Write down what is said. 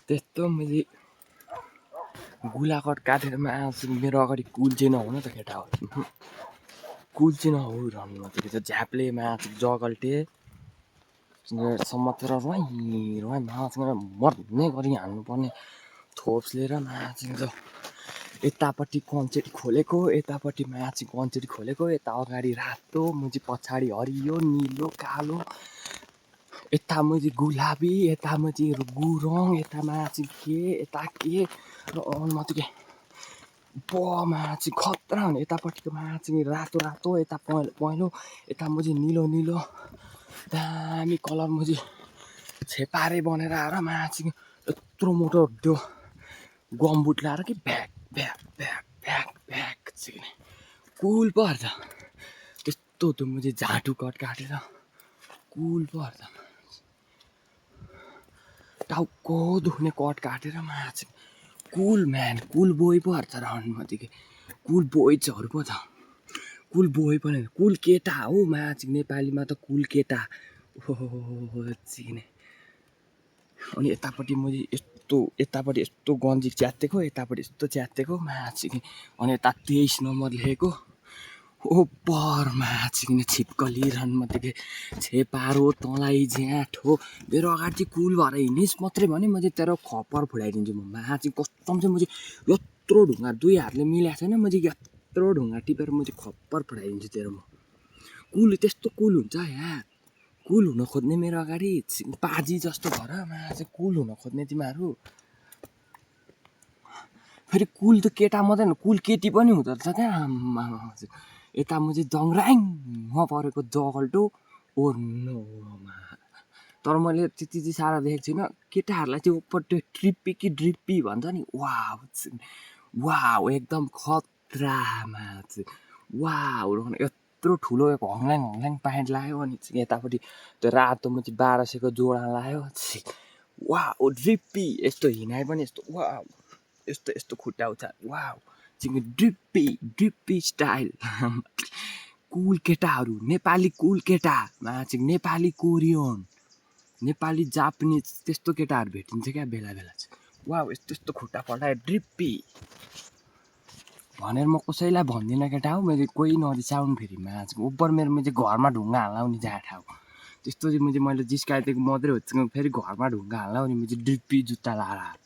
त्यस्तो मैले गुलाकट काटेर मेरो अगाडि कुल चाहिँ नहुन त केटा हो कुल चाहिँ नहौ रनमा त्यो झ्याप्लेमा जगल्टे समातेर रुवाई माछेर मर्ने गरी हाल्नुपर्ने थोप्स लिएर माछिन्छ यतापट्टि कन्चेटी खोलेको यतापट्टि माछी कन्चेटी खोलेको यता अगाडि रातो मुजी पछाडि हरियो निलो कालो यता मुजी गुलाबी यता मुजी गुरङ यता माछी के यता के र माथि के माछी खतरा हुने यतापट्टिको माछी रातो रातो यता पहेँलो यता मुजी निलो निलो दामी कलर मुजी छेपारे बनेर आएर माछी यत्रो मोटो त्यो गमबुट लाएर कि भ्याक भ्याक भ्याक भ्याक भ्याक छिर्ने कुल पर्छ त्यस्तो त्यो मुजी झाँटु कट काटेर कुल पर्छ टाउको दुख्ने कट काटेर माछी कुल म्यान कुल बोय पो पर्छ राउन्डमाथिको कुल बोइजहरू पो छ कुल बोय पनि कुल केटा हो माछी नेपालीमा त कुल केटा ओहो चिने अनि यतापट्टि मैले यतापट्टि यस्तो गन्जी च्यातेको यतापट्टि यस्तो च्यातेको माछी अनि यता 23 नम्बर लेखेको पर माछी छिपकली रनमतिके छेपारो तँलाई ज्याठो मेरो अगाडि चाहिँ कुल भएर हिँडिस् मात्रै भने मैले तेरो खप्पर फुडाइदिन्छु म माछी कस्तम चाहिँ मैले यत्रो ढुङ्गा 2 हातले मिलाएको छैन मैले यत्रो ढुङ्गा टिपेर मैले खप्पर फुडाइदिन्छु तेरो म कुल त्यस्तो कुल हुन्छ यार कुल हुन खोज्ने मेरो अगाडि पाजी जस्तो भएर माछी कुल हुन खोज्ने तिमीहरू फेरि कुल त केटा मात्रै न कुल केटी पनि हुँदो रहेछ त्यहाँ यता म चाहिँ जङ्ग्राङमा परेको जगल्टो ओर्नोमा तर मैले त्यति चाहिँ साह्रो देखेको छुइनँ केटाहरूलाई चाहिँ उपर त्यो ट्रिप्पी कि ड्रिप्पी भन्छ नि वाउ एकदम खतरामा चाहिँ वाउ यत्रो ठुलो हङल्याङ प्यान्ट लगायो अनि यतापट्टि त्यो रातो म चाहिँ 1200को जोडा लगायो वाउ ड्रिप्पी यस्तो हिँडाइ पनि यस्तो वाउ यस्तो खुट्टा उठा वाउ ड्रिप्पी स्टाइल कुल केटाहरू नेपाली कुल केटा माछी नेपाली कोरियन नेपाली जापानिज त्यस्तो केटाहरू भेटिन्छ क्या बेला बेला चाहिँ वाउ यस्तो खुट्टा पल्टायो ड्रिप्पी भनेर म कसैलाई भन्दिनँ केटा हो मैले कोही नरिसाउनु फेरि माछी उपर मेरो चाहिँ घरमा ढुङ्गा हाल्लाउने जाठा हो त्यस्तो चाहिँ मैले जिस्काइदिएको मात्रै हो फेरि घरमा ढुङ्गा हाल्लाउने म चाहिँ ड्रिप्पी जुत्ता लाएर